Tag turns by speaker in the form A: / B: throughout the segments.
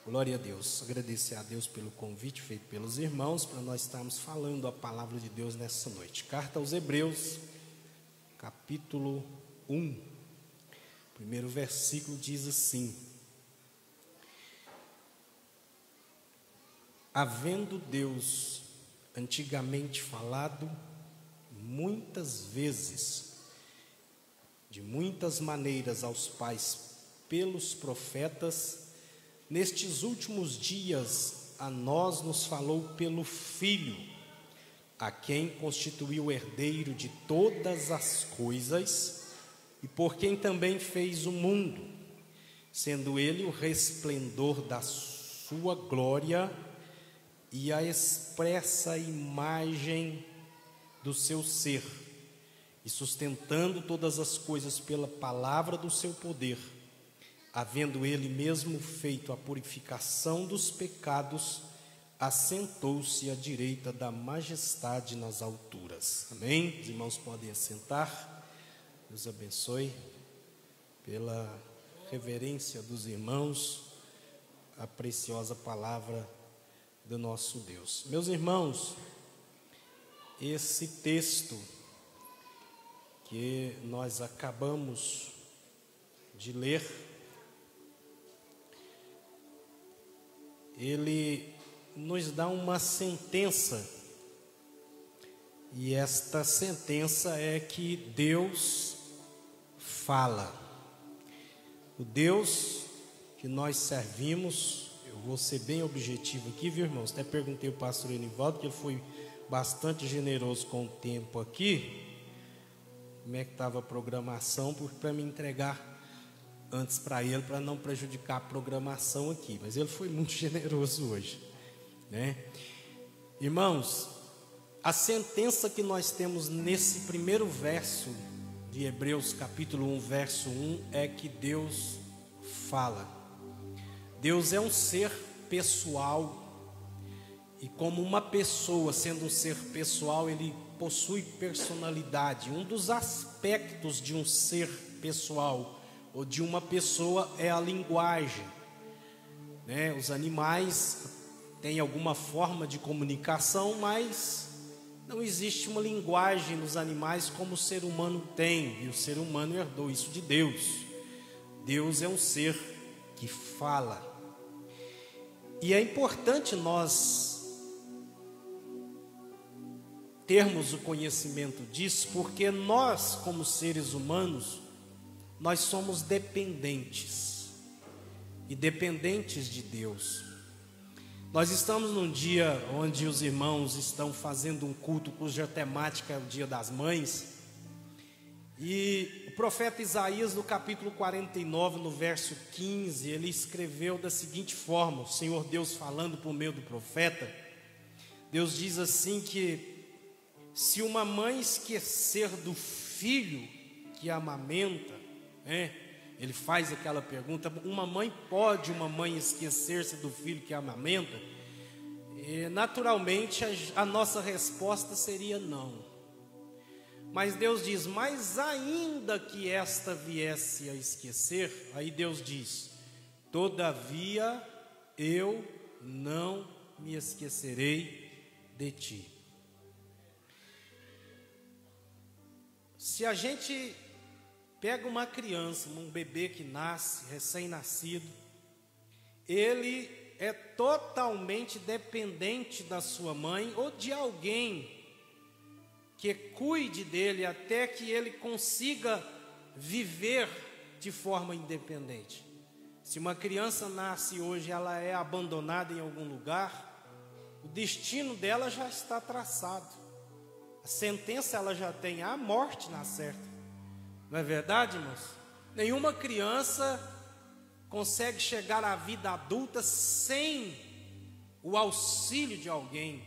A: Glória a Deus, agradecer a Deus pelo convite feito pelos irmãos para nós estarmos falando a palavra de Deus nessa noite. Carta aos Hebreus, capítulo 1, primeiro versículo diz assim: havendo Deus antigamente falado muitas vezes, de muitas maneiras aos pais pelos profetas, nestes últimos dias a nós nos falou pelo Filho, a quem constituiu o herdeiro de todas as coisas e por quem também fez o mundo, sendo ele o resplendor da sua glória e a expressa imagem do seu ser, e sustentando todas as coisas pela palavra do seu poder, havendo ele mesmo feito a purificação dos pecados, assentou-se à direita da majestade nas alturas. Amém? Os irmãos podem assentar. Deus abençoe pela reverência dos irmãos a preciosa palavra do nosso Deus. Meus irmãos, esse texto que nós acabamos de ler, ele nos dá uma sentença, e esta sentença é que Deus fala. O Deus que nós servimos, eu vou ser bem objetivo aqui, viu, irmãos? Até perguntei ao pastor Enivaldo, que ele foi bastante generoso com o tempo aqui, como é que estava a programação, para me entregar antes para ele, para não prejudicar a programação aqui, mas ele foi muito generoso hoje, né? Irmãos, a sentença que nós temos nesse primeiro verso de Hebreus capítulo 1, verso 1, é que Deus fala. Deus é um ser pessoal, e como uma pessoa, sendo um ser pessoal, ele possui personalidade. Um dos aspectos de um ser pessoal ou de uma pessoa é a linguagem, né? Os animais têm alguma forma de comunicação, mas não existe uma linguagem nos animais como o ser humano tem, e o ser humano herdou isso de Deus. Deus é um ser que fala, e é importante nós termos o conhecimento disso, porque nós, como seres humanos, nós somos dependentes, e dependentes de Deus. Nós estamos num dia onde os irmãos estão fazendo um culto cuja temática é o Dia das Mães, e o profeta Isaías, no capítulo 49, no verso 15, ele escreveu da seguinte forma, o Senhor Deus falando por meio do profeta. Deus diz assim que se uma mãe esquecer do filho que amamenta, ele faz aquela pergunta: uma mãe esquecer-se do filho que amamenta? E naturalmente a nossa resposta seria não. Mas Deus diz: mas ainda que esta viesse a esquecer, aí Deus diz: todavia eu não me esquecerei de ti. Se a gente pega uma criança, um bebê que nasce, recém-nascido, ele é totalmente dependente da sua mãe ou de alguém que cuide dele até que ele consiga viver de forma independente. Se uma criança nasce hoje, ela é abandonada em algum lugar, o destino dela já está traçado. A sentença ela já tem, a morte na certa. Não é verdade, irmãos? Nenhuma criança consegue chegar à vida adulta sem o auxílio de alguém,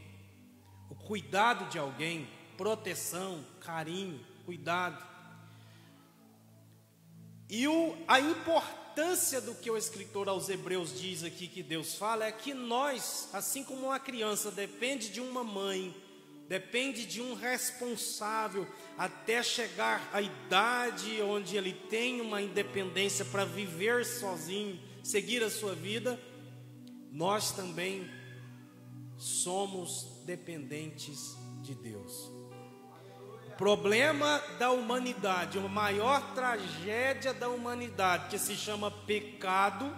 A: o cuidado de alguém, proteção, carinho, cuidado. E a importância do que o escritor aos Hebreus diz aqui que Deus fala é que nós, assim como uma criança depende de uma mãe, depende de um responsável até chegar à idade onde ele tem uma independência para viver sozinho, seguir a sua vida, nós também somos dependentes de Deus. O problema da humanidade, a maior tragédia da humanidade, que se chama pecado,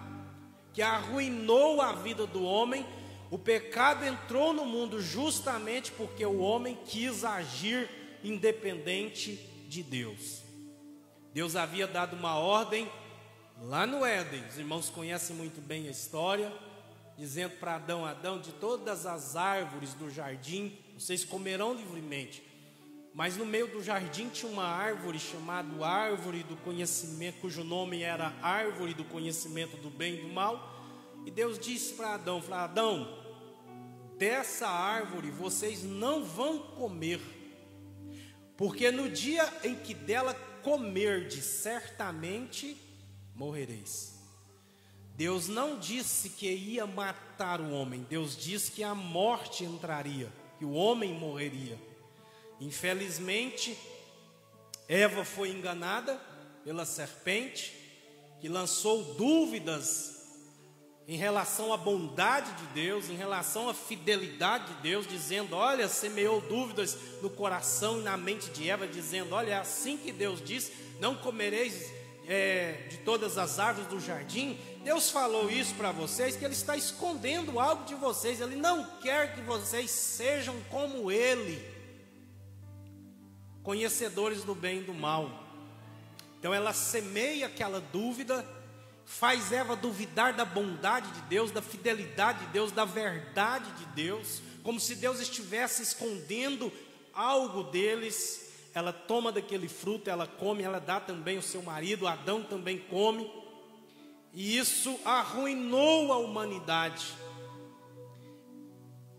A: que arruinou a vida do homem. O pecado entrou no mundo justamente porque o homem quis agir independente de Deus. Deus havia dado uma ordem lá no Éden, os irmãos conhecem muito bem a história, dizendo para Adão: Adão, de todas as árvores do jardim vocês comerão livremente, mas no meio do jardim tinha uma árvore chamada árvore do conhecimento, cujo nome era árvore do conhecimento do bem e do mal. E Deus disse para Adão: Adão, dessa árvore vocês não vão comer, porque no dia em que dela comerdes, certamente morrereis. Deus não disse que ia matar o homem, Deus disse que a morte entraria, que o homem morreria. Infelizmente, Eva foi enganada pela serpente, que lançou dúvidas em relação à bondade de Deus, em relação à fidelidade de Deus, dizendo: olha, semeou dúvidas no coração e na mente de Eva, dizendo: olha, é assim que Deus diz, não comereis de todas as árvores do jardim. Deus falou isso para vocês, que Ele está escondendo algo de vocês, Ele não quer que vocês sejam como Ele, conhecedores do bem e do mal. Então ela semeia aquela dúvida, faz Eva duvidar da bondade de Deus, da fidelidade de Deus, da verdade de Deus, como se Deus estivesse escondendo algo deles. Ela toma daquele fruto, ela come, ela dá também ao seu marido, Adão também come, e isso arruinou a humanidade.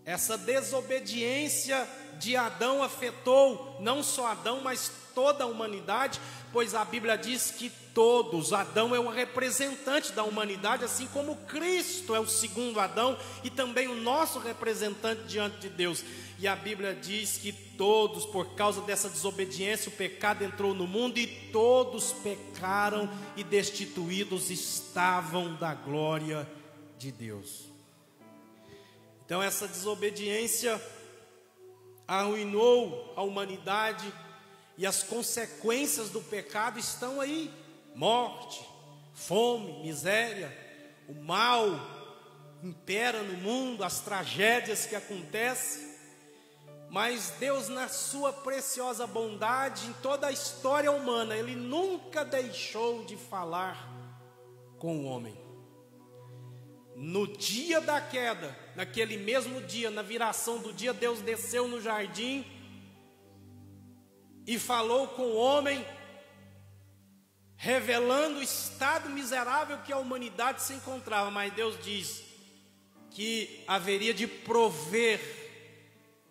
A: Essa desobediência de Adão afetou não só Adão, mas toda a humanidade, pois a Bíblia diz que todos, Adão é o representante da humanidade, assim como Cristo é o segundo Adão e também o nosso representante diante de Deus. E a Bíblia diz que todos, por causa dessa desobediência, o pecado entrou no mundo e todos pecaram e destituídos estavam da glória de Deus. Então essa desobediência arruinou a humanidade e as consequências do pecado estão aí: morte, fome, miséria, o mal impera no mundo, as tragédias que acontecem. Mas Deus, na sua preciosa bondade, em toda a história humana, Ele nunca deixou de falar com o homem. No dia da queda, naquele mesmo dia, na viração do dia, Deus desceu no jardim e falou com o homem, revelando o estado miserável que a humanidade se encontrava. Mas Deus diz que haveria de prover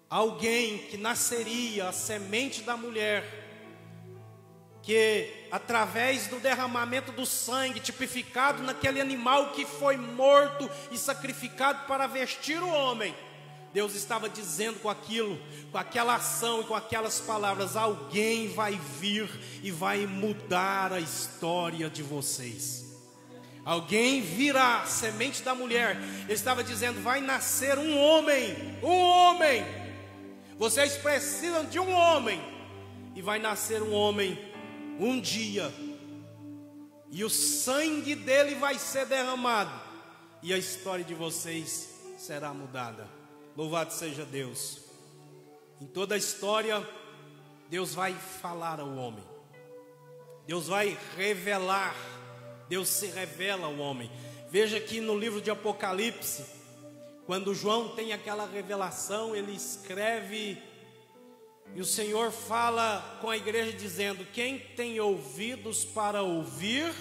A: alguém que nasceria, a semente da mulher, que através do derramamento do sangue, tipificado naquele animal que foi morto e sacrificado para vestir o homem, Deus estava dizendo com aquilo, com aquela ação e com aquelas palavras: alguém vai vir e vai mudar a história de vocês. Alguém virá, semente da mulher. Ele estava dizendo: vai nascer um homem, um homem. Vocês precisam de um homem. E vai nascer um homem um dia, e o sangue dele vai ser derramado, e a história de vocês será mudada. Louvado seja Deus. Em toda a história, Deus vai falar ao homem, Deus vai revelar, Deus se revela ao homem. Veja que no livro de Apocalipse, quando João tem aquela revelação, ele escreve, e o Senhor fala com a igreja dizendo: quem tem ouvidos para ouvir,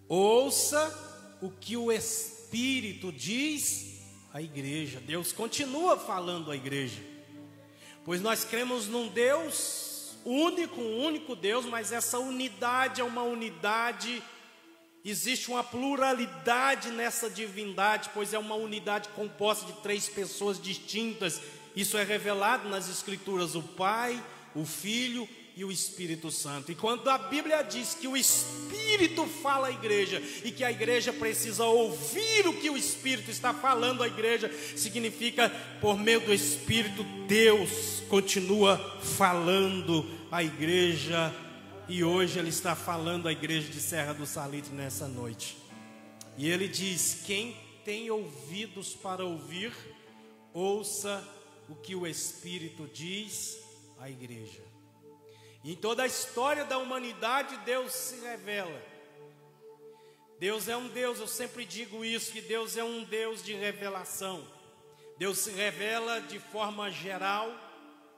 A: ouça o que o Espírito diz à igreja. Deus continua falando à igreja, pois nós cremos num Deus único, um único Deus, mas essa unidade é uma unidade, existe uma pluralidade nessa divindade, pois é uma unidade composta de 3 pessoas distintas. Isso é revelado nas Escrituras: o Pai, o Filho e o Espírito Santo. E quando a Bíblia diz que o Espírito fala à igreja e que a igreja precisa ouvir o que o Espírito está falando à igreja, significa, por meio do Espírito, Deus continua falando à igreja. E hoje Ele está falando à igreja de Serra do Salitre nessa noite. E Ele diz: quem tem ouvidos para ouvir, ouça o que o Espírito diz à igreja. Em toda a história da humanidade, Deus se revela. Deus é um Deus, eu sempre digo isso, que Deus é um Deus de revelação. Deus se revela de forma geral,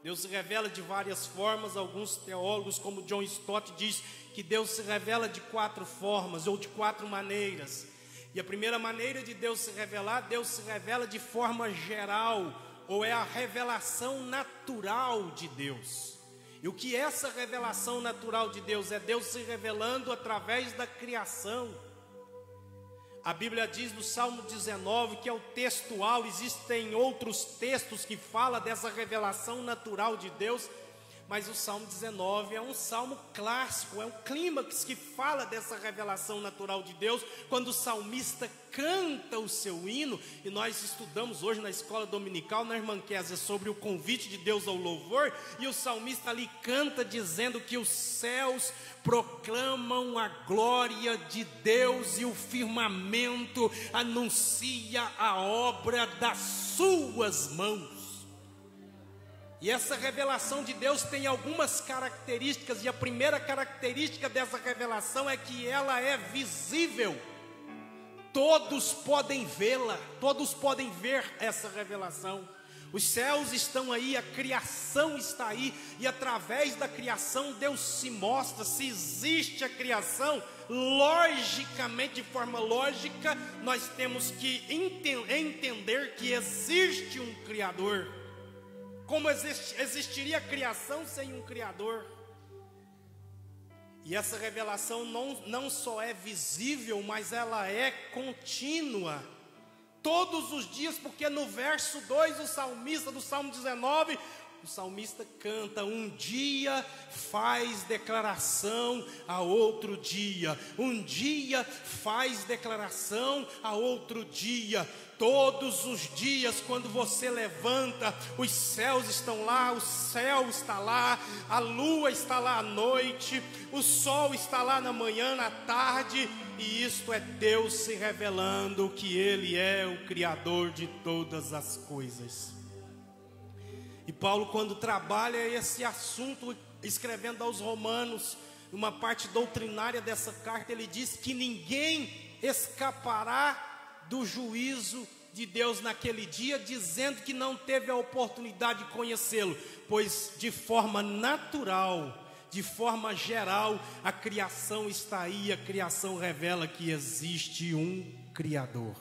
A: Deus se revela de várias formas. Alguns teólogos, como John Stott, diz que Deus se revela de 4 formas, ou de 4 maneiras. E a primeira maneira de Deus se revela de forma geral, ou é a revelação natural de Deus. E o que é essa revelação natural de Deus? É Deus se revelando através da criação. A Bíblia diz no Salmo 19, que é o textual, existem outros textos que falam dessa revelação natural de Deus, mas o Salmo 19 é um salmo clássico, é um clímax que fala dessa revelação natural de Deus, quando o salmista canta o seu hino. E nós estudamos hoje na escola dominical, na irmã Kézia, sobre o convite de Deus ao louvor, e o salmista ali canta dizendo que os céus proclamam a glória de Deus e o firmamento anuncia a obra das suas mãos. E essa revelação de Deus tem algumas características, e a primeira característica dessa revelação é que ela é visível. Todos podem vê-la, todos podem ver essa revelação. Os céus estão aí, a criação está aí, e através da criação Deus se mostra. Se existe a criação, logicamente, de forma lógica, nós temos que entender que existe um Criador. Como existiria a criação sem um Criador? E essa revelação não só é visível, mas ela é contínua. Todos os dias, porque no verso 2 o salmista, do Salmo 19, o salmista canta: um dia faz declaração a outro dia, um dia faz declaração a outro dia. Todos os dias, quando você levanta, os céus estão lá, o céu está lá, a lua está lá à noite, o sol está lá na manhã, na tarde, e isto é Deus se revelando que Ele é o Criador de todas as coisas. E Paulo, quando trabalha esse assunto, escrevendo aos Romanos, uma parte doutrinária dessa carta, ele diz que ninguém escapará do juízo de Deus naquele dia, dizendo que não teve a oportunidade de conhecê-lo, pois de forma natural, de forma geral, a criação está aí, a criação revela que existe um Criador.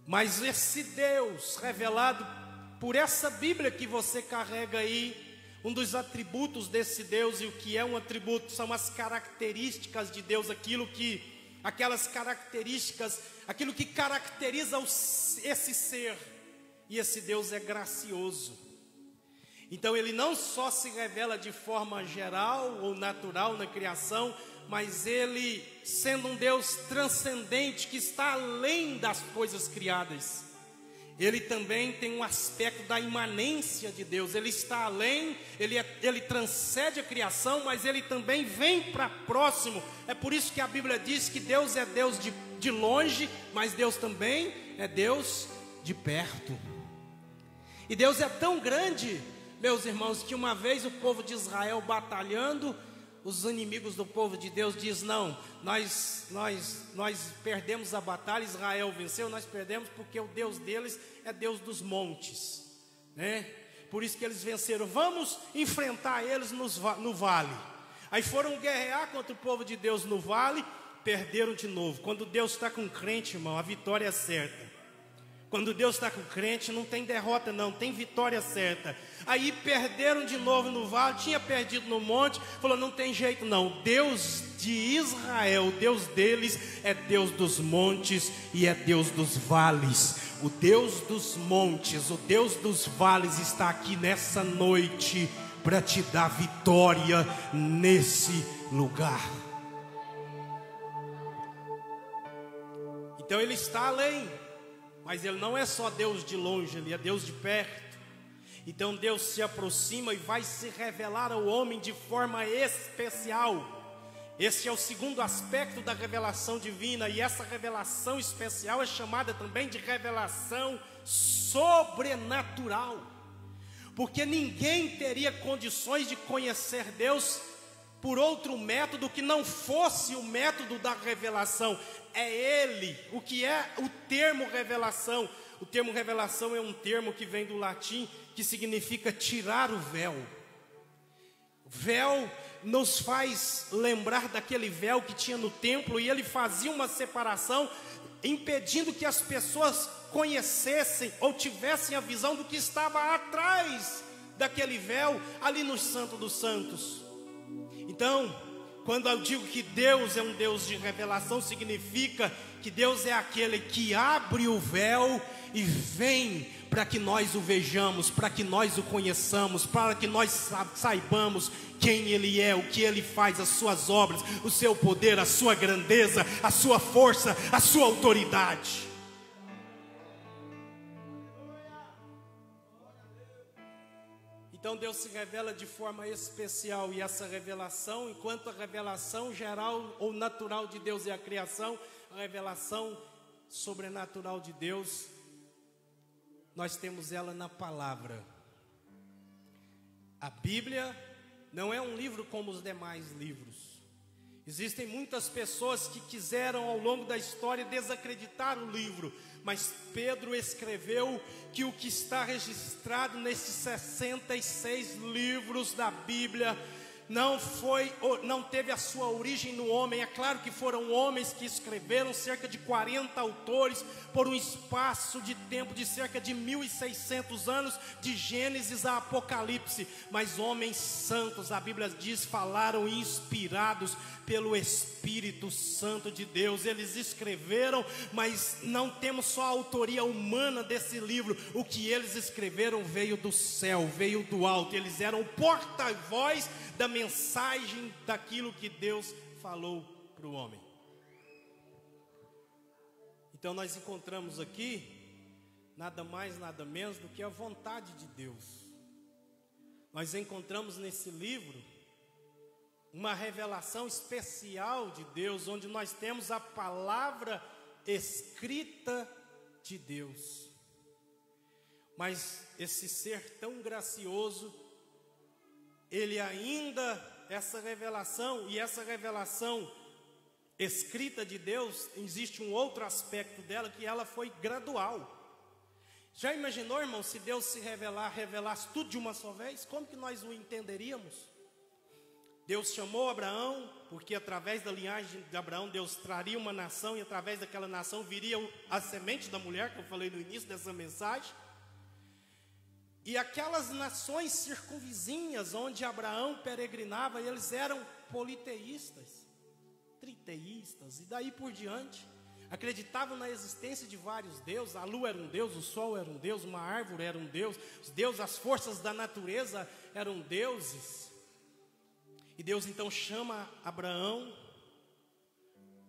A: Mas esse Deus revelado por essa Bíblia que você carrega aí, um dos atributos desse Deus, e o que é um atributo são as características de Deus, aquelas características, aquilo que caracteriza esse ser. E esse Deus é gracioso. Então Ele não só se revela de forma geral ou natural na criação, mas Ele, sendo um Deus transcendente, que está além das coisas criadas, Ele também tem um aspecto da imanência de Deus. Ele está além, Ele transcende a criação, mas Ele também vem para próximo. É por isso que a Bíblia diz que Deus é Deus de longe, mas Deus também é Deus de perto. E Deus é tão grande, meus irmãos, que uma vez o povo de Israel batalhando, os inimigos do povo de Deus diz: não, nós perdemos a batalha, Israel venceu, nós perdemos porque o Deus deles é Deus dos montes, né? Por isso que eles venceram, vamos enfrentar eles no vale. Aí foram guerrear contra o povo de Deus no vale, perderam de novo. Quando Deus está com o crente, irmão, a vitória é certa. Quando Deus está com o crente, não tem derrota não, tem vitória certa. Aí perderam de novo no vale, tinha perdido no monte, falou: não tem jeito não, Deus de Israel, Deus deles é Deus dos montes e é Deus dos vales. o Deus dos montes, o Deus dos vales está aqui nessa noite para te dar vitória nesse lugar. Então Ele está além, mas Ele não é só Deus de longe, Ele é Deus de perto. Então Deus se aproxima e vai se revelar ao homem de forma especial. Esse é o segundo aspecto da revelação divina, e essa revelação especial é chamada também de revelação sobrenatural, porque ninguém teria condições de conhecer Deus por outro método que não fosse o método da revelação. É Ele. O que é o termo revelação? O termo revelação é um termo que vem do latim, que significa tirar o véu. Véu nos faz lembrar daquele véu que tinha no templo, e ele fazia uma separação, impedindo que as pessoas conhecessem ou tivessem a visão do que estava atrás daquele véu, ali no Santo dos Santos. Então, quando eu digo que Deus é um Deus de revelação, significa que Deus é aquele que abre o véu e vem para que nós o vejamos, para que nós o conheçamos, para que nós saibamos quem Ele é, o que Ele faz, as suas obras, o seu poder, a sua grandeza, a sua força, a sua autoridade. Então Deus se revela de forma especial, e essa revelação, enquanto a revelação geral ou natural de Deus é a criação, a revelação sobrenatural de Deus, nós temos ela na palavra. A Bíblia não é um livro como os demais livros. Existem muitas pessoas que quiseram ao longo da história desacreditar o livro, mas Pedro escreveu que o que está registrado nesses 66 livros da Bíblia não teve a sua origem no homem. É claro que foram homens que escreveram, cerca de 40 autores, por um espaço de tempo de cerca de 1600 anos, de Gênesis a Apocalipse. Mas homens santos, a Bíblia diz, falaram inspirados pelo Espírito Santo de Deus. Eles escreveram, mas não temos só a autoria humana desse livro. O que eles escreveram veio do céu, veio do alto. Eles eram porta-voz da mensagem daquilo que Deus falou para o homem. Então nós encontramos aqui nada mais, nada menos do que a vontade de Deus. Nós encontramos nesse livro uma revelação especial de Deus, onde nós temos a palavra escrita de Deus. Mas esse ser tão gracioso, ele ainda, essa revelação escrita de Deus, existe um outro aspecto dela, que ela foi gradual. Já imaginou, irmão, se Deus se revelasse tudo de uma só vez? Como que nós o entenderíamos? Deus chamou Abraão, porque através da linhagem de Abraão, Deus traria uma nação, e através daquela nação viria a semente da mulher, que eu falei no início dessa mensagem. E aquelas nações circunvizinhas, onde Abraão peregrinava, eles eram politeístas, triteístas, e daí por diante. Acreditavam na existência de vários deuses. A lua era um deus, o sol era um deus, uma árvore era um deus, os deuses, as forças da natureza eram deuses. E Deus então chama Abraão,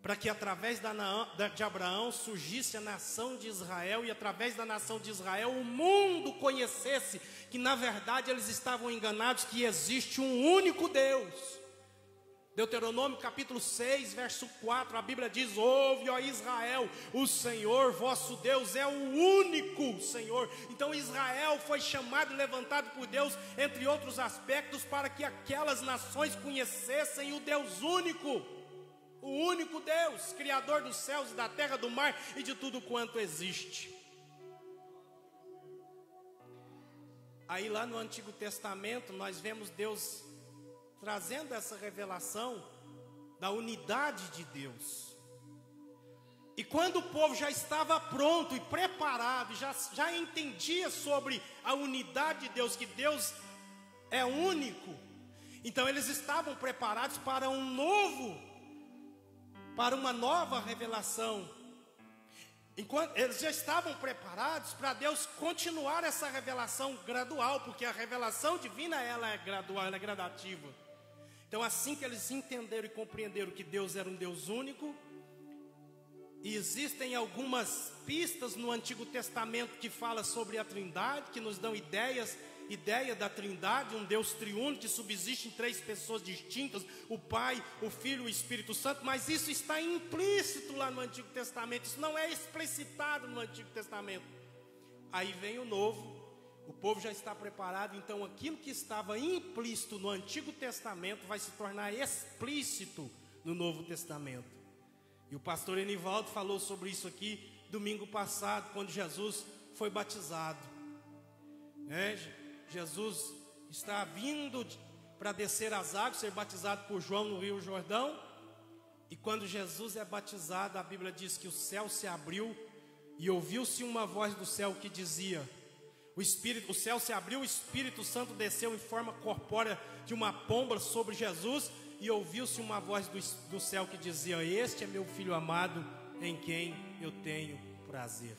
A: para que através de Abraão surgisse a nação de Israel, e através da nação de Israel o mundo conhecesse que na verdade eles estavam enganados, que existe um único Deus. Deuteronômio capítulo 6, verso 4, a Bíblia diz: ouve, ó Israel, o Senhor vosso Deus é o único Senhor. Então Israel foi chamado e levantado por Deus, entre outros aspectos, para que aquelas nações conhecessem o Deus único. O único Deus, Criador dos céus e da terra, do mar e de tudo quanto existe. Aí lá no Antigo Testamento nós vemos Deus trazendo essa revelação da unidade de Deus. E quando o povo já estava pronto e preparado, já entendia sobre a unidade de Deus, que Deus é único, então eles estavam preparados para uma nova revelação. enquanto eles já estavam preparados para Deus continuar essa revelação gradual, porque a revelação divina ela é gradual, ela é gradativa. Então assim que eles entenderam e compreenderam que Deus era um Deus único, e existem algumas pistas no Antigo Testamento que fala sobre a Trindade, que nos dão ideia da Trindade, um Deus triúnico que subsiste em 3 pessoas distintas, o Pai, o Filho e o Espírito Santo, mas isso está implícito lá no Antigo Testamento, isso não é explicitado no Antigo Testamento. Aí vem o Novo, o povo já está preparado, então aquilo que estava implícito no Antigo Testamento vai se tornar explícito no Novo Testamento. E o pastor Enivaldo falou sobre isso aqui domingo passado, quando Jesus foi batizado. Jesus está vindo para descer as águas, ser batizado por João no Rio Jordão. E quando Jesus é batizado, a Bíblia diz que o céu se abriu e ouviu-se uma voz do céu que dizia: o céu se abriu, o Espírito Santo desceu em forma corpórea de uma pomba sobre Jesus, e ouviu-se uma voz do céu que dizia: este é meu filho amado, em quem eu tenho prazer.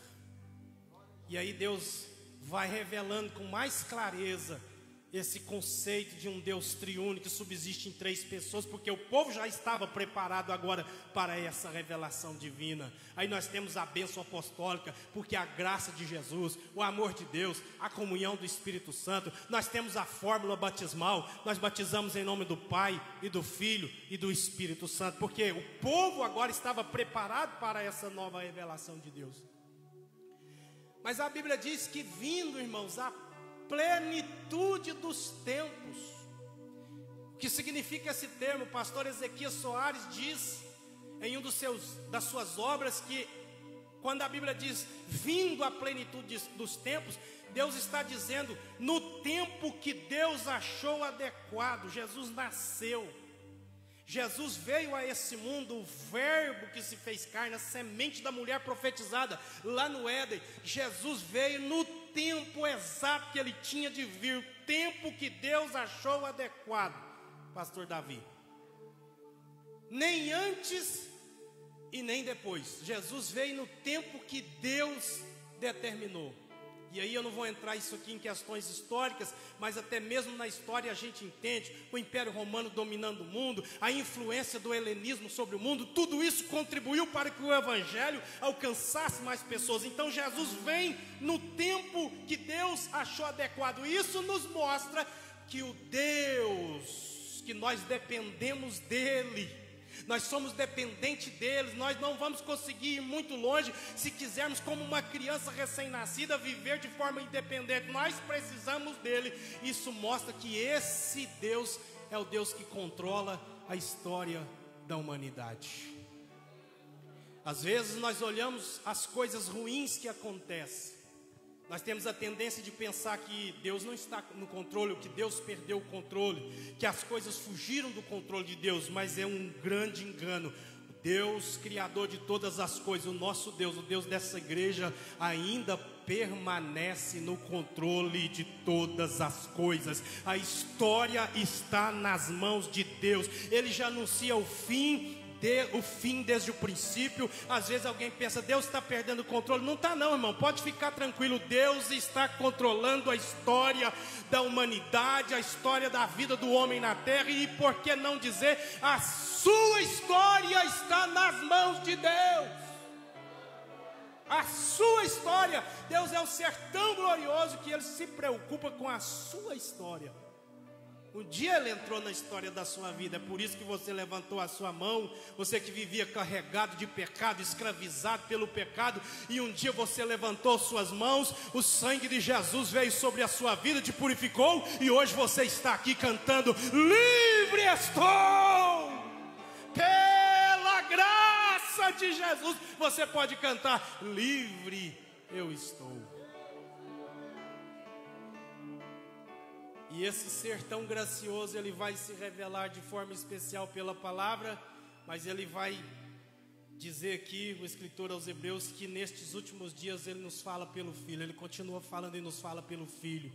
A: E aí Deus vai revelando com mais clareza esse conceito de um Deus triúnico que subsiste em 3 pessoas, porque o povo já estava preparado agora para essa revelação divina. Aí nós temos a bênção apostólica, porque a graça de Jesus, o amor de Deus, a comunhão do Espírito Santo. Nós temos a fórmula batismal, nós batizamos em nome do Pai e do Filho e do Espírito Santo, porque o povo agora estava preparado para essa nova revelação de Deus. Mas a Bíblia diz que vindo, irmãos, a plenitude dos tempos. O que significa esse termo? O pastor Ezequias Soares diz em das suas obras que quando a Bíblia diz vindo a plenitude dos tempos, Deus está dizendo no tempo que Deus achou adequado. Jesus nasceu, Jesus veio a esse mundo, o verbo que se fez carne, a semente da mulher profetizada lá no Éden. Jesus veio no tempo exato que ele tinha de vir, o tempo que Deus achou adequado, pastor Davi. Nem antes e nem depois. Jesus veio no tempo que Deus determinou. E aí eu não vou entrar isso aqui em questões históricas, mas até mesmo na história a gente entende o Império Romano dominando o mundo, a influência do helenismo sobre o mundo, tudo isso contribuiu para que o Evangelho alcançasse mais pessoas. Então Jesus vem no tempo que Deus achou adequado. Isso nos mostra que o Deus, que nós dependemos dele, nós somos dependentes deles, nós não vamos conseguir ir muito longe se quisermos, como uma criança recém-nascida, viver de forma independente. Nós precisamos dele. Isso mostra que esse Deus é o Deus que controla a história da humanidade. Às vezes nós olhamos as coisas ruins que acontecem, nós temos a tendência de pensar que Deus não está no controle, que Deus perdeu o controle, que as coisas fugiram do controle de Deus, mas é um grande engano. O Deus criador de todas as coisas, o nosso Deus, o Deus dessa igreja, ainda permanece no controle de todas as coisas. A história está nas mãos de Deus. Ele já anuncia o fim desde o princípio. Às vezes alguém pensa, Deus está perdendo o controle. Não está não, irmão, pode ficar tranquilo. Deus está controlando a história da humanidade, a história da vida do homem na terra. E por que não dizer, a sua história está nas mãos de Deus. A sua história. Deus é um ser tão glorioso que Ele se preocupa com a sua história. Um dia Ele entrou na história da sua vida. É por isso que você levantou a sua mão. Você que vivia carregado de pecado, escravizado pelo pecado, e um dia você levantou suas mãos. O sangue de Jesus veio sobre a sua vida, te purificou, e hoje você está aqui cantando: livre estou, pela graça de Jesus. Você pode cantar: livre eu estou. E esse ser tão gracioso, ele vai se revelar de forma especial pela palavra, mas ele vai dizer aqui, o escritor aos Hebreus, que nestes últimos dias ele nos fala pelo Filho. Ele continua falando e nos fala pelo Filho,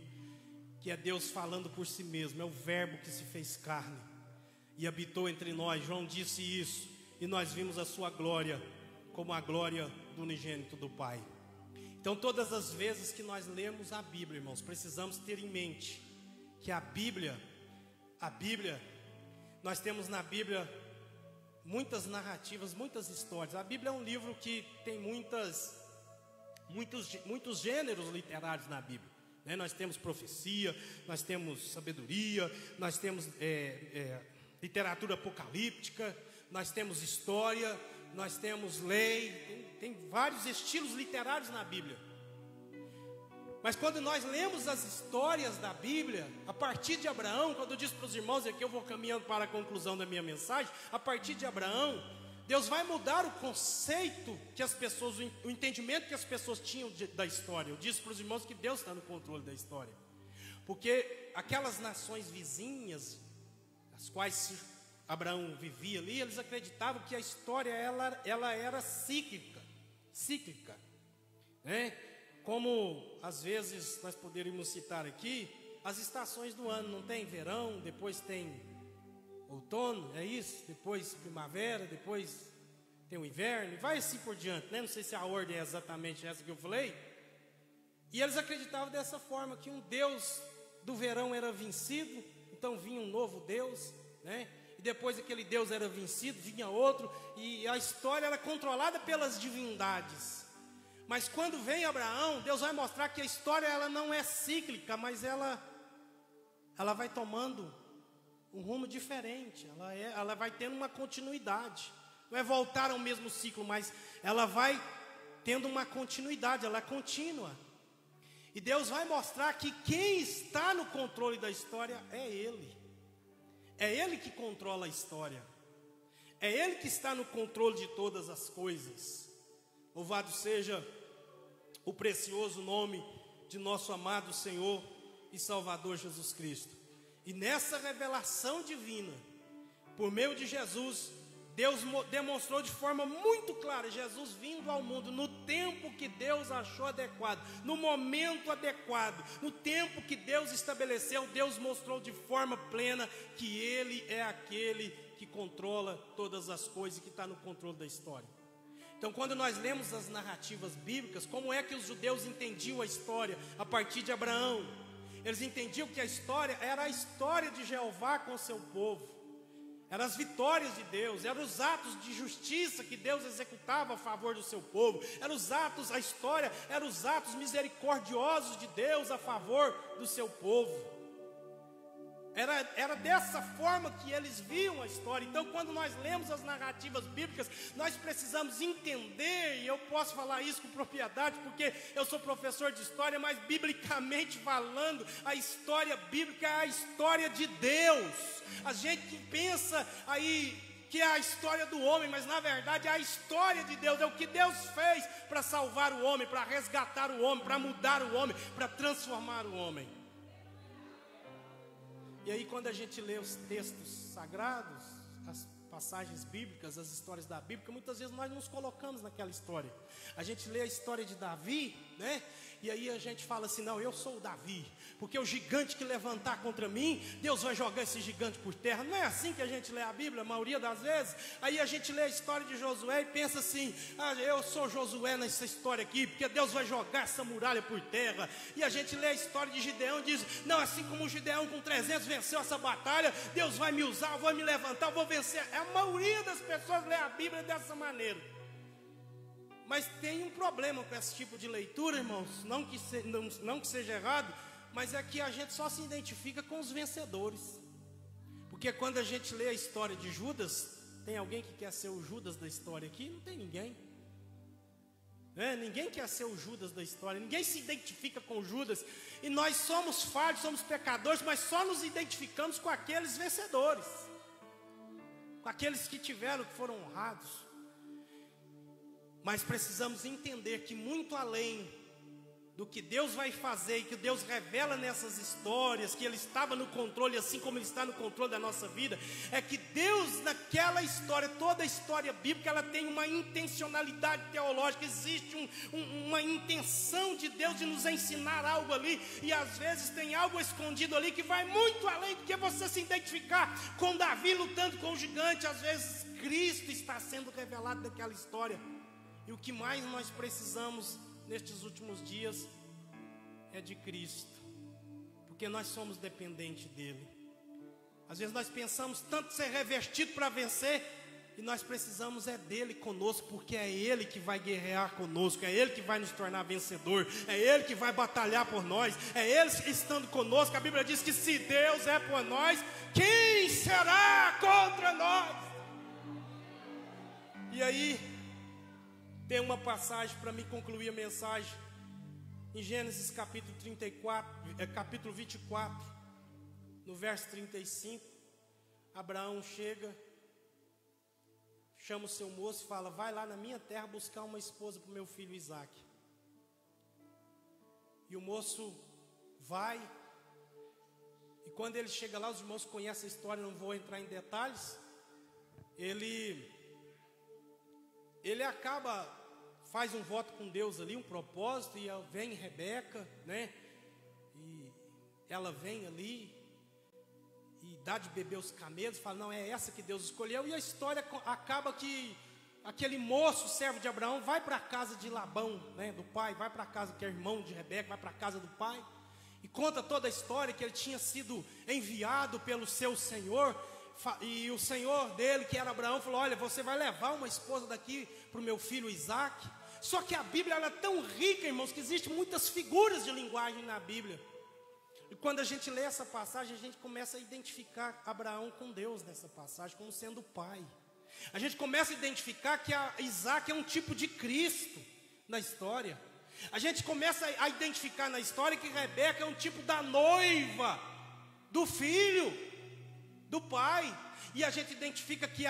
A: que é Deus falando por si mesmo, é o verbo que se fez carne e habitou entre nós. João disse isso, e nós vimos a sua glória, como a glória do unigênito do Pai. Então, todas as vezes que nós lemos a Bíblia, irmãos, precisamos ter em mente que a Bíblia, nós temos na Bíblia muitas narrativas, muitas histórias. A Bíblia é um livro que tem muitos gêneros literários na Bíblia, né? Nós temos profecia, nós temos sabedoria, nós temos literatura apocalíptica, nós temos história, nós temos lei, tem vários estilos literários na Bíblia. Mas quando nós lemos as histórias da Bíblia, a partir de Abraão, quando eu disse para os irmãos, e aqui eu vou caminhando para a conclusão da minha mensagem, a partir de Abraão, Deus vai mudar o conceito que as pessoas, o entendimento que as pessoas tinham da história. Eu disse para os irmãos que Deus está no controle da história, porque aquelas nações vizinhas, as quais Abraão vivia ali, eles acreditavam que a história ela era cíclica, né? Como às vezes nós poderíamos citar aqui as estações do ano, não tem verão, depois tem outono, é isso, depois primavera, depois tem o inverno, e vai assim por diante, né? Não sei se a ordem é exatamente essa que eu falei. E eles acreditavam dessa forma, que um Deus do verão era vencido, então vinha um novo Deus, né? E depois aquele Deus era vencido, vinha outro, e a história era controlada pelas divindades. Mas quando vem Abraão, Deus vai mostrar que a história ela não é cíclica, mas ela vai tomando um rumo diferente, ela vai tendo uma continuidade. Não é voltar ao mesmo ciclo, mas ela vai tendo uma continuidade, ela é contínua. E Deus vai mostrar que quem está no controle da história é Ele. É Ele que controla a história. É Ele que está no controle de todas as coisas. Louvado seja o precioso nome de nosso amado Senhor e Salvador Jesus Cristo. E nessa revelação divina, por meio de Jesus, Deus demonstrou de forma muito clara, Jesus vindo ao mundo no tempo que Deus achou adequado, no momento adequado, no tempo que Deus estabeleceu. Deus mostrou de forma plena que Ele é aquele que controla todas as coisas e que está no controle da história. Então, quando nós lemos as narrativas bíblicas, como é que os judeus entendiam a história a partir de Abraão? Eles entendiam que a história era a história de Jeová com o seu povo, eram as vitórias de Deus, eram os atos de justiça que Deus executava a favor do seu povo, eram os atos, a história, eram os atos misericordiosos de Deus a favor do seu povo. Era dessa forma que eles viam a história. Então, quando nós lemos as narrativas bíblicas, nós precisamos entender, e eu posso falar isso com propriedade, porque eu sou professor de história, mas biblicamente falando, a história bíblica é a história de Deus. A gente pensa aí que é a história do homem, mas na verdade é a história de Deus, é o que Deus fez para salvar o homem, para resgatar o homem, para mudar o homem, para transformar o homem. E aí, quando a gente lê os textos sagrados, as passagens bíblicas, as histórias da Bíblia, muitas vezes nós nos colocamos naquela história. A gente lê a história de Davi, né? E aí a gente fala assim: não, eu sou o Davi, porque o gigante que levantar contra mim, Deus vai jogar esse gigante por terra. Não é assim que a gente lê a Bíblia, a maioria das vezes. Aí a gente lê a história de Josué e pensa assim: ah, eu sou Josué nessa história aqui, porque Deus vai jogar essa muralha por terra. E a gente lê a história de Gideão e diz: não, assim como o Gideão com 300 venceu essa batalha, Deus vai me usar, vai me levantar, eu vou vencer. A maioria das pessoas lê a Bíblia dessa maneira. Mas tem um problema com esse tipo de leitura, irmãos, não que seja errado, mas é que a gente só se identifica com os vencedores. Porque quando a gente lê a história de Judas, tem alguém que quer ser o Judas da história aqui? Não tem ninguém. Ninguém quer ser o Judas da história, ninguém se identifica com Judas. E nós somos falhos, somos pecadores, mas só nos identificamos com aqueles vencedores, com aqueles que tiveram, que foram honrados. Mas precisamos entender que muito além do que Deus vai fazer e que Deus revela nessas histórias, que Ele estava no controle, assim como Ele está no controle da nossa vida, é que Deus naquela história, toda a história bíblica, ela tem uma intencionalidade teológica, existe uma intenção de Deus de nos ensinar algo ali, e às vezes tem algo escondido ali que vai muito além do que você se identificar com Davi lutando com o gigante. Às vezes Cristo está sendo revelado naquela história. E o que mais nós precisamos nestes últimos dias é de Cristo, porque nós somos dependentes dele. Às vezes nós pensamos tanto ser revestido para vencer, e nós precisamos é dele conosco, porque é ele que vai guerrear conosco, é ele que vai nos tornar vencedor, é ele que vai batalhar por nós, é ele estando conosco. A Bíblia diz que se Deus é por nós, quem será contra nós? E aí tem uma passagem para me concluir a mensagem, em Gênesis capítulo 24, no verso 35, Abraão chega, chama o seu moço e fala: vai lá na minha terra buscar uma esposa para o meu filho Isaac. E o moço vai, e quando ele chega lá, os irmãos conhecem a história, não vou entrar em detalhes. Ele faz um voto com Deus ali, um propósito, e vem Rebeca, né? E ela vem ali e dá de beber os camelos, fala: não, é essa que Deus escolheu. E a história acaba que aquele moço, servo de Abraão, vai para a casa de Labão, né, do pai, vai para a casa que é irmão de Rebeca, vai para a casa do pai, e conta toda a história, que ele tinha sido enviado pelo seu senhor, e o senhor dele, que era Abraão, falou: olha, você vai levar uma esposa daqui para o meu filho Isaac. Só que a Bíblia ela é tão rica, irmãos, que existem muitas figuras de linguagem na Bíblia. E quando a gente lê essa passagem, a gente começa a identificar Abraão com Deus nessa passagem, como sendo o pai. A gente começa a identificar que Isaac é um tipo de Cristo na história. A gente começa a identificar na história que Rebeca é um tipo da noiva, do filho, do pai. E a gente identifica que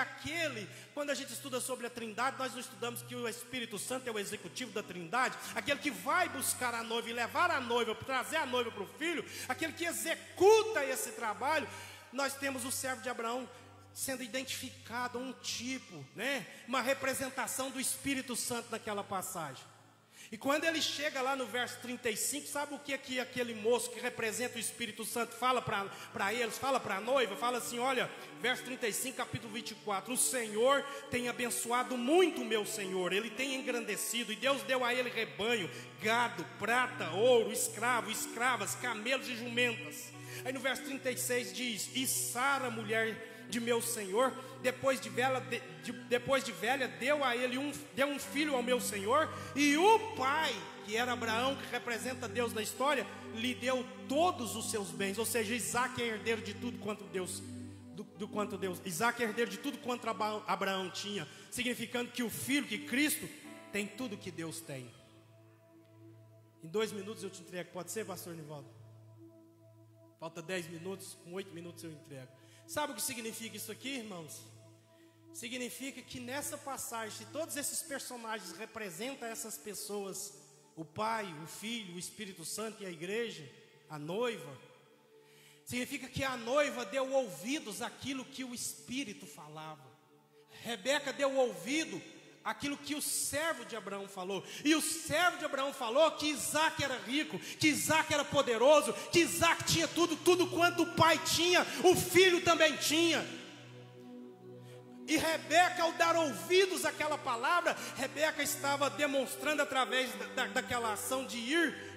A: quando a gente estuda sobre a Trindade, nós não estudamos que o Espírito Santo é o executivo da Trindade, aquele que vai buscar a noiva e levar a noiva, trazer a noiva para o filho, aquele que executa esse trabalho. Nós temos o servo de Abraão sendo identificado, um tipo, né? Uma representação do Espírito Santo naquela passagem. E quando ele chega lá no verso 35, sabe o que aquele moço que representa o Espírito Santo fala para eles, fala para a noiva? Fala assim: olha, verso 35, capítulo 24: o Senhor tem abençoado muito o meu Senhor, ele tem engrandecido, e Deus deu a ele rebanho, gado, prata, ouro, escravo, escravas, camelos e jumentas. Aí no verso 36 diz: e Sara, mulher de meu Senhor, depois de velha, deu um filho ao meu Senhor, e o pai, que era Abraão, que representa Deus na história, lhe deu todos os seus bens. Ou seja, Isaac é herdeiro de tudo quanto Deus, Isaac é herdeiro de tudo quanto Abraão tinha, significando que o filho, que Cristo, tem tudo que Deus tem. Em 2 minutos eu te entrego, pode ser, pastor Nivaldo? Falta 10 minutos, com 8 minutos eu entrego. Sabe o que significa isso aqui, irmãos? Significa que nessa passagem, se todos esses personagens representam essas pessoas, o Pai, o Filho, o Espírito Santo e a igreja, a noiva, significa que a noiva deu ouvidos àquilo que o Espírito falava. Rebeca deu ouvido àquilo que o servo de Abraão falou. E o servo de Abraão falou que Isaac era rico, que Isaac era poderoso, que Isaac tinha tudo quanto o pai tinha, o filho também tinha. E Rebeca, ao dar ouvidos àquela palavra, Rebeca estava demonstrando através daquela ação de ir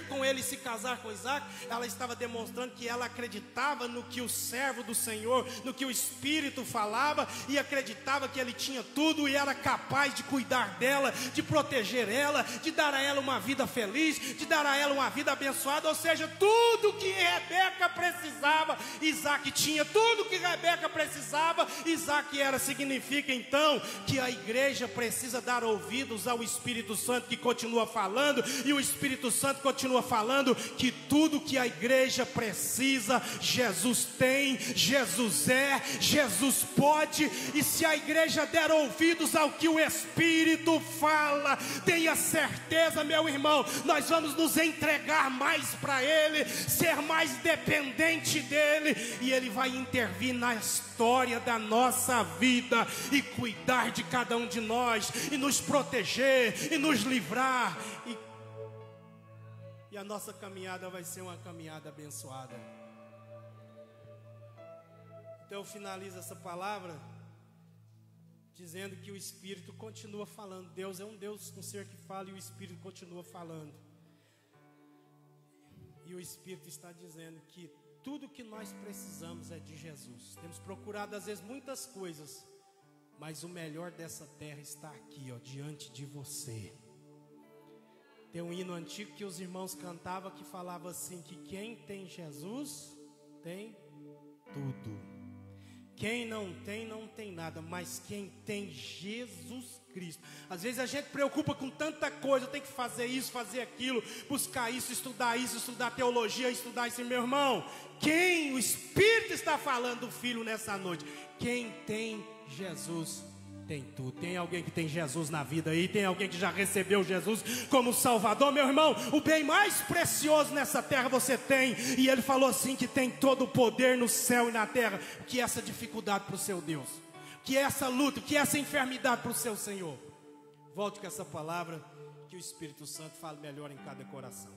A: com ele se casar com Isaac, ela estava demonstrando que ela acreditava no que o servo do Senhor, no que o Espírito falava, e acreditava que ele tinha tudo e era capaz de cuidar dela, de proteger ela, de dar a ela uma vida feliz, de dar a ela uma vida abençoada. Ou seja, tudo que Rebeca precisava, Isaac tinha. Tudo que Rebeca precisava, Isaac era. Significa então que a igreja precisa dar ouvidos ao Espírito Santo, que continua falando, e o Espírito Santo continua falando que tudo que a igreja precisa, Jesus tem, Jesus é, Jesus pode. E se a igreja der ouvidos ao que o Espírito fala, tenha certeza, meu irmão, nós vamos nos entregar mais para Ele, ser mais dependente dEle, e Ele vai intervir na história da nossa vida e cuidar de cada um de nós, e nos proteger, e nos livrar, e a nossa caminhada vai ser uma caminhada abençoada. Então eu finalizo essa palavra dizendo que o Espírito continua falando. Deus é um Deus, um ser que fala, e o Espírito continua falando. E o Espírito está dizendo que tudo que nós precisamos é de Jesus. Temos procurado às vezes muitas coisas, mas o melhor dessa terra está aqui, ó, diante de você. Tem um hino antigo que os irmãos cantavam que falava assim, que quem tem Jesus tem tudo. Quem não tem nada, mas quem tem Jesus Cristo. Às vezes a gente preocupa com tanta coisa, eu tenho que fazer isso, fazer aquilo, buscar isso, estudar teologia, estudar isso. Meu irmão, quem o Espírito está falando do Filho nessa noite? Quem tem Jesus tem tudo. Tem alguém que tem Jesus na vida aí? Tem alguém que já recebeu Jesus como Salvador? Meu irmão, o bem mais precioso nessa terra você tem. E ele falou assim, que tem todo o poder no céu e na terra. Que é essa dificuldade para o seu Deus? Que é essa luta? Que é essa enfermidade para o seu Senhor? Volte com essa palavra, que o Espírito Santo fale melhor em cada coração.